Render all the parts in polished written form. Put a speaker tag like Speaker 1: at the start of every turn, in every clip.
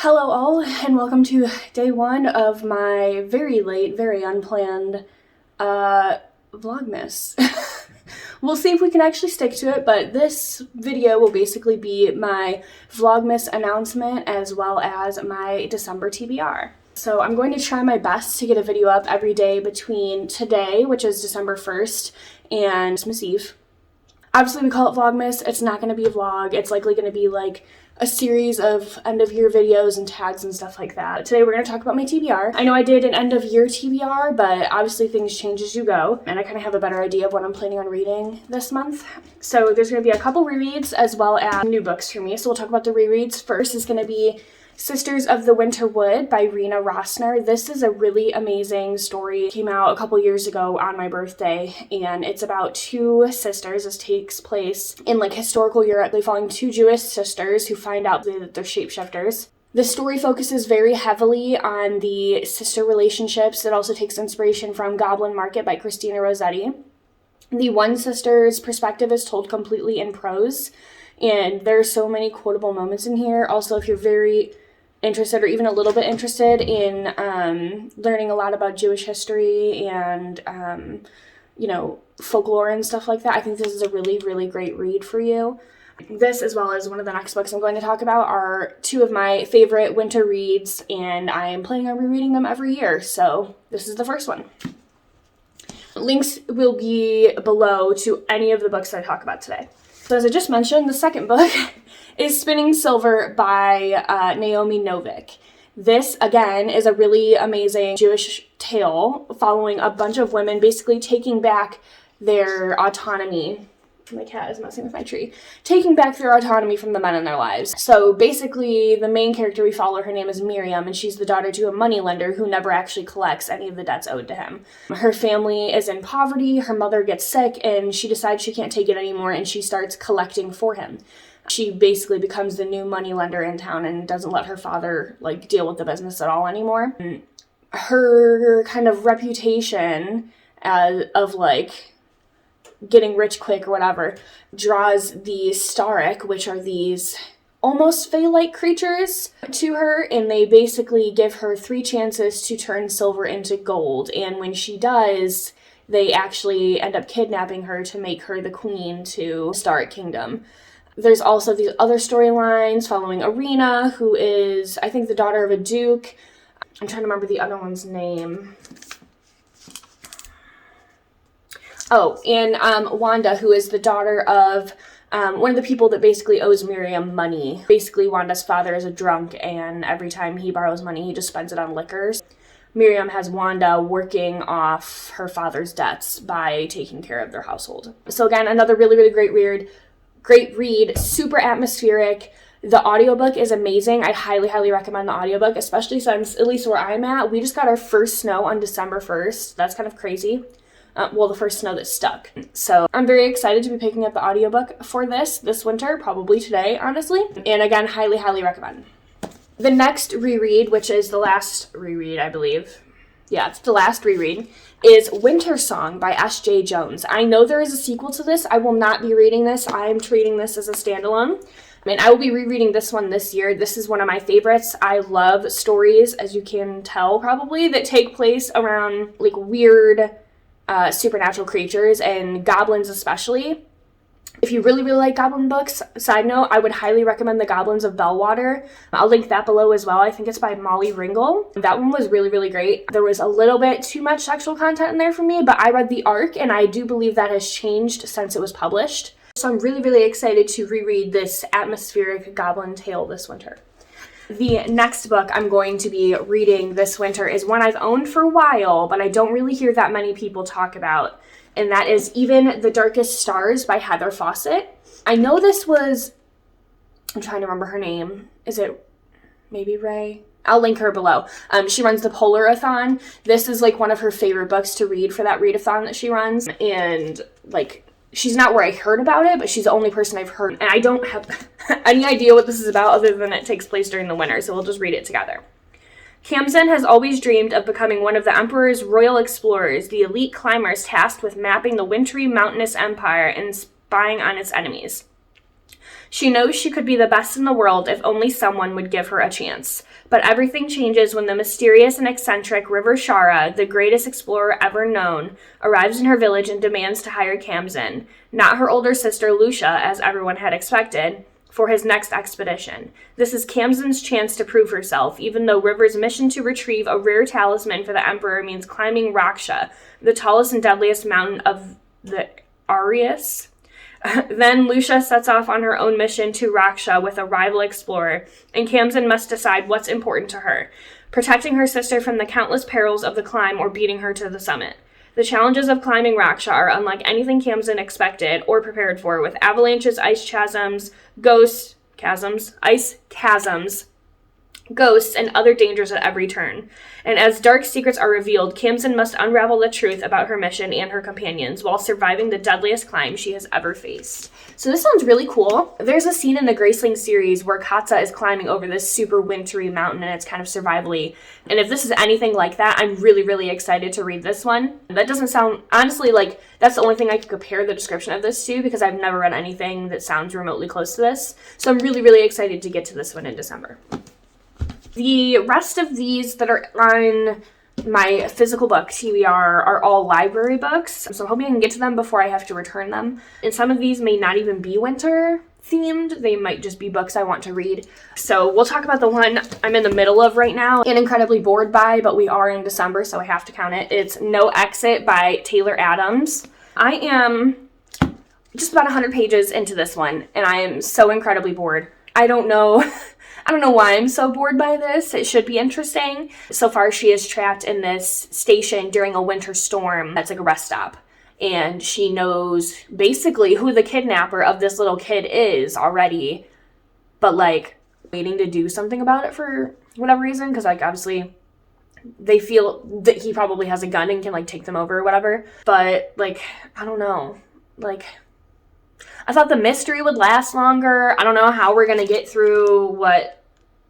Speaker 1: Hello all, and welcome to day one of my very late, very unplanned Vlogmas. We'll see if we can actually stick to it, but this video will basically be my Vlogmas announcement as well as my December TBR. So I'm going to try my best to get a video up every day between today, which is December 1st, and Christmas Eve. Obviously we call it Vlogmas, it's not going to be a vlog, it's likely going to be like a series of end-of-year videos and tags and stuff like that. Today we're going to talk about my TBR. I know I did an end-of-year TBR, but obviously things change as you go, and I kind of have a better idea of what I'm planning on reading this month. So there's going to be a couple rereads as well as new books for me, so we'll talk about the rereads. First is going to be Sisters of the Winter Wood by Rena Rossner. This is a really amazing story. It came out a couple years ago on my birthday, and it's about two sisters. This takes place in like historical Europe. They follow two Jewish sisters who find out that they're shapeshifters. The story focuses very heavily on the sister relationships. It also takes inspiration from Goblin Market by Christina Rossetti. The one sister's perspective is told completely in prose, and there are so many quotable moments in here. Also, if you're very interested or even a little bit interested in learning a lot about Jewish history and, folklore and stuff like that, I think this is a really, really great read for you. This, as well as one of the next books I'm going to talk about, are two of my favorite winter reads, and I am planning on rereading them every year, so this is the first one. Links will be below to any of the books that I talk about today. So as I just mentioned, the second book is Spinning Silver by Naomi Novik. This, again, is a really amazing Jewish tale following a bunch of women basically taking back their autonomy. My cat is messing with my tree. Taking back their autonomy from the men in their lives. So basically, the main character we follow, her name is Miriam, and she's the daughter to a moneylender who never actually collects any of the debts owed to him. Her family is in poverty, her mother gets sick, and she decides she can't take it anymore, and she starts collecting for him. She basically becomes the new moneylender in town and doesn't let her father, deal with the business at all anymore. Her kind of reputation of, getting rich quick or whatever, draws the Stark, which are these almost fae-like creatures, to her, and they basically give her 3 chances to turn silver into gold, and when she does, they actually end up kidnapping her to make her the queen to Stark Kingdom. There's also these other storylines following Arena, who is, I think, the daughter of a duke. I'm trying to remember the other one's name. Oh, and Wanda, who is the daughter of one of the people that basically owes Miriam money. Basically, Wanda's father is a drunk, and every time he borrows money, he just spends it on liquors. Miriam has Wanda working off her father's debts by taking care of their household. So again, another really, really great read, super atmospheric. The audiobook is amazing. I highly, highly recommend the audiobook, especially since, at least where I'm at, we just got our first snow on December 1st. That's kind of crazy. The first snow that stuck. So I'm very excited to be picking up the audiobook for this winter, probably today, honestly. And again, highly, highly recommend. The next reread, which is the last reread, I believe. Yeah, it's the last reread, is Winter Song by S.J. Jones. I know there is a sequel to this. I will not be reading this. I am treating this as a standalone. And I will be rereading this one this year. This is one of my favorites. I love stories, as you can tell probably, that take place around weird supernatural creatures, and goblins especially. If you really, really like goblin books, side note, I would highly recommend The Goblins of Bellwater. I'll link that below as well. I think it's by Molly Ringel. That one was really, really great. There was a little bit too much sexual content in there for me, but I read the ARC, and I do believe that has changed since it was published. So I'm really, really excited to reread this atmospheric goblin tale this winter. The next book I'm going to be reading this winter is one I've owned for a while, but I don't really hear that many people talk about, and that is Even the Darkest Stars by Heather Fawcett. I know this was, I'm trying to remember her name. Is it maybe Ray? I'll link her below. She runs the Polarathon. This is one of her favorite books to read for that readathon that she runs, and she's not where I heard about it, but she's the only person I've heard, and I don't have any idea what this is about other than it takes place during the winter, so we'll just read it together. Kamsen has always dreamed of becoming one of the Emperor's royal explorers, the elite climbers tasked with mapping the wintry mountainous empire and spying on its enemies. She knows she could be the best in the world if only someone would give her a chance. But everything changes when the mysterious and eccentric River Shara, the greatest explorer ever known, arrives in her village and demands to hire Kamzin, not her older sister Lucia, as everyone had expected, for his next expedition. This is Kamzin's chance to prove herself, even though River's mission to retrieve a rare talisman for the Emperor means climbing Raksha, the tallest and deadliest mountain of the Arius. Then Lucia sets off on her own mission to Raksha with a rival explorer, and Kamzin must decide what's important to her, protecting her sister from the countless perils of the climb or beating her to the summit. The challenges of climbing Raksha are unlike anything Kamzin expected or prepared for, with avalanches, ice chasms, ice chasms, ghosts, and other dangers at every turn. And as dark secrets are revealed, Kamzin must unravel the truth about her mission and her companions while surviving the deadliest climb she has ever faced. So this sounds really cool. There's a scene in the Graceling series where Katza is climbing over this super wintry mountain and it's kind of survival-y. And if this is anything like that, I'm really, really excited to read this one. That doesn't sound, honestly, like that's the only thing I could compare the description of this to, because I've never read anything that sounds remotely close to this. So I'm really, really excited to get to this one in December. The rest of these that are on my physical book, TBR, are all library books, so I'm hoping I can get to them before I have to return them. And some of these may not even be winter themed. They might just be books I want to read. So we'll talk about the one I'm in the middle of right now and incredibly bored by, but we are in December, so I have to count it. It's No Exit by Taylor Adams. I am just about 100 pages into this one, and I am so incredibly bored. I don't know why I'm so bored by this. It should be interesting. So far, she is trapped in this station during a winter storm that's like a rest stop. And she knows basically who the kidnapper of this little kid is already, but like waiting to do something about it for whatever reason. Because like obviously they feel that he probably has a gun and can like take them over or whatever. But like, I don't know. Like, I thought the mystery would last longer. I don't know how we're going to get through,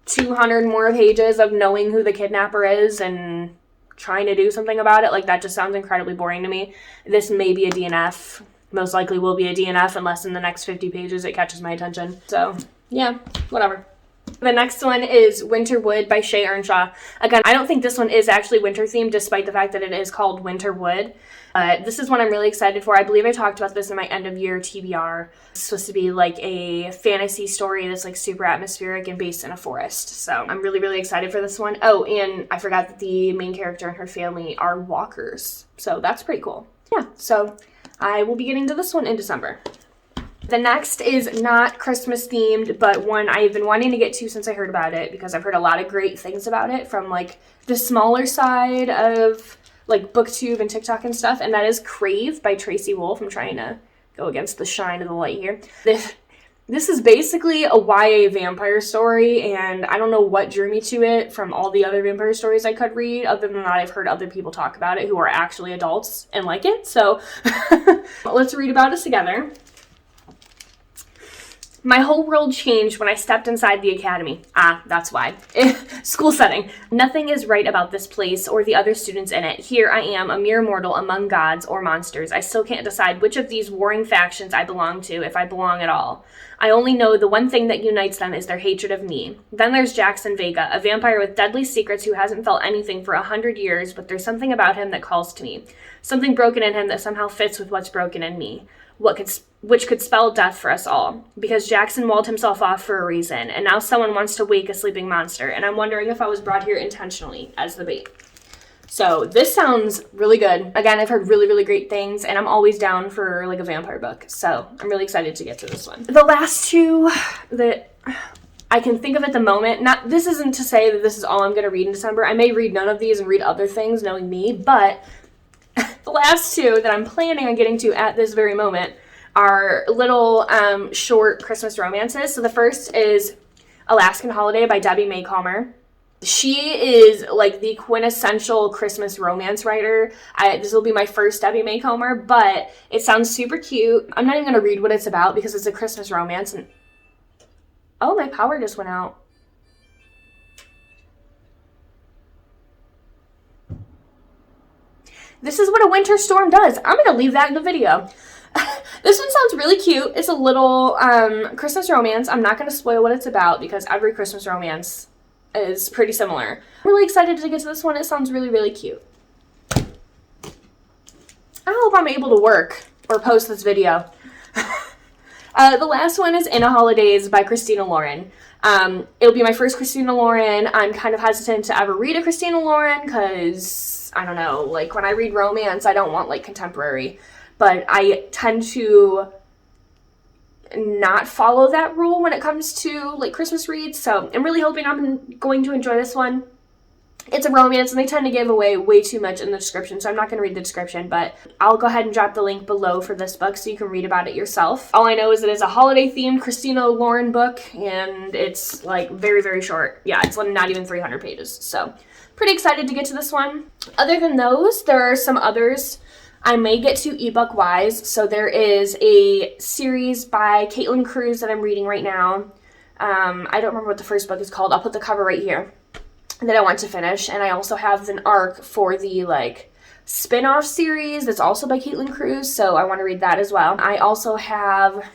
Speaker 1: 200 more pages of knowing who the kidnapper is and trying to do something about it. Like, that just sounds incredibly boring to me. This may be a DNF. Most likely will be a DNF unless in the next 50 pages it catches my attention. So, yeah, whatever. The next one is Winterwood by Shay Earnshaw. Again, I don't think this one is actually winter themed, despite the fact that it is called Winterwood. This is one I'm really excited for. I believe I talked about this in my end of year TBR. It's supposed to be like a fantasy story that's like super atmospheric and based in a forest. So I'm really, really excited for this one. Oh, and I forgot that the main character and her family are walkers. So that's pretty cool. Yeah, so I will be getting to this one in December. The next is not Christmas themed, but one I've been wanting to get to since I heard about it, because I've heard a lot of great things about it from like the smaller side of like booktube and TikTok and stuff, and that is Crave by Tracy Wolf. I'm trying to go against the shine of the light here. This is basically a YA vampire story, and I don't know what drew me to it from all the other vampire stories I could read. Other than that, I've heard other people talk about it who are actually adults and like it, so let's read about it together. My whole world changed when I stepped inside the academy. That's why. School setting. Nothing is right about this place or the other students in it. Here I am, a mere mortal among gods or monsters. I still can't decide which of these warring factions I belong to, if I belong at all. I only know the one thing that unites them is their hatred of me. Then there's Jackson Vega, a vampire with deadly secrets who hasn't felt anything for 100 years, but there's something about him that calls to me. Something broken in him that somehow fits with what's broken in me. Which could spell death for us all, because Jackson walled himself off for a reason, and now someone wants to wake a sleeping monster, and I'm wondering if I was brought here intentionally as the bait. So this sounds really good. Again, I've heard really, really great things, and I'm always down for like a vampire book, so I'm really excited to get to this one. The last two that I can think of at the moment, this isn't to say that this is all I'm going to read in December. I may read none of these and read other things, knowing me, but the last two that I'm planning on getting to at this very moment are little short Christmas romances. So the first is Alaskan Holiday by Debbie May Calmer. She is like the quintessential Christmas romance writer. This will be my first Debbie May Calmer, but it sounds super cute. I'm not even going to read what it's about because it's a Christmas romance. And oh, my power just went out. This is what a winter storm does. I'm going to leave that in the video. This one sounds really cute. It's a little Christmas romance. I'm not going to spoil what it's about because every Christmas romance is pretty similar. I'm really excited to get to this one. It sounds really, really cute. I hope I'm able to work or post this video. The last one is In a Holidays by Christina Lauren. It'll be my first Christina Lauren. I'm kind of hesitant to ever read a Christina Lauren because, I don't know, like when I read romance, I don't want like contemporary. But I tend to not follow that rule when it comes to like Christmas reads. So I'm really hoping I'm going to enjoy this one. It's a romance and they tend to give away way too much in the description, so I'm not going to read the description, but I'll go ahead and drop the link below for this book so you can read about it yourself. All I know is that it's a holiday-themed Christina Lauren book, and it's like very, very short. Yeah, it's not even 300 pages, so pretty excited to get to this one. Other than those, there are some others I may get to ebook-wise. So there is a series by Caitlin Cruz that I'm reading right now. I don't remember what the first book is called. I'll put the cover right here. That I want to finish, and I also have an arc for the like spin-off series that's also by Caitlin Cruz, so I want to read that as well. I also have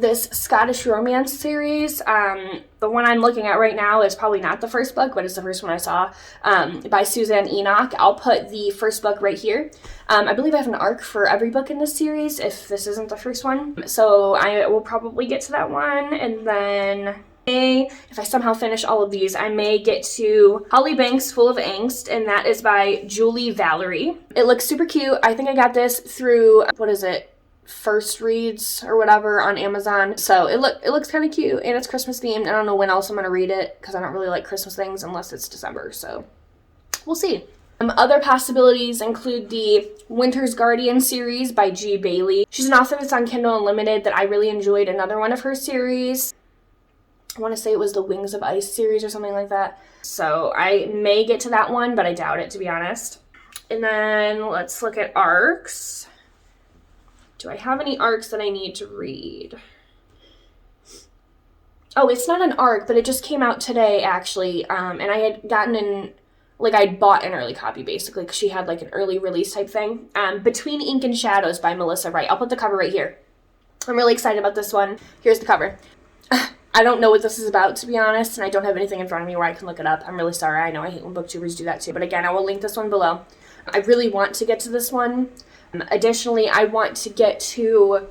Speaker 1: this Scottish romance series. The one I'm looking at right now is probably not the first book, but it's the first one I saw, by Suzanne Enoch. I'll put the first book right here. I believe I have an arc for every book in this series if this isn't the first one, so I will probably get to that one, and then if I somehow finish all of these, I may get to Holly Banks Full of Angst, and that is by Julie Valerie. It looks super cute. I think I got this through, what is it, First Reads or whatever on Amazon. So it looks kind of cute, and it's Christmas themed. I don't know when else I'm going to read it because I don't really like Christmas things unless it's December, so we'll see. Other possibilities include the Winter's Guardian series by G. Bailey. She's an author that's on Kindle Unlimited that I really enjoyed another one of her series. I want to say it was the Wings of Ice series or something like that. So I may get to that one, but I doubt it, to be honest. And then let's look at arcs. Do I have any arcs that I need to read? Oh, it's not an arc, but it just came out today, actually. And I had gotten I'd bought an early copy, basically, because she had like an early release type thing. Between Ink and Shadows by Melissa Wright. I'll put the cover right here. I'm really excited about this one. Here's the cover. I don't know what this is about, to be honest, and I don't have anything in front of me where I can look it up. I'm really sorry. I know I hate when booktubers do that too. But again, I will link this one below. I really want to get to this one. Additionally, I want to get to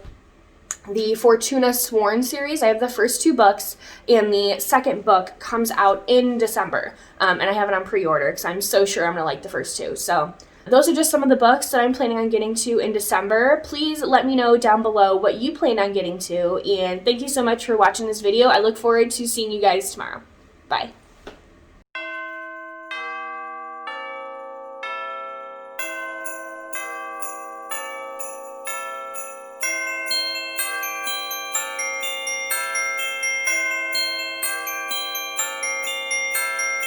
Speaker 1: the Fortuna Sworn series. I have the first 2 books, and the second book comes out in December. And I have it on pre-order because I'm so sure I'm going to like the first 2. So those are just some of the books that I'm planning on getting to in December. Please let me know down below what you plan on getting to. And thank you so much for watching this video. I look forward to seeing you guys tomorrow. Bye.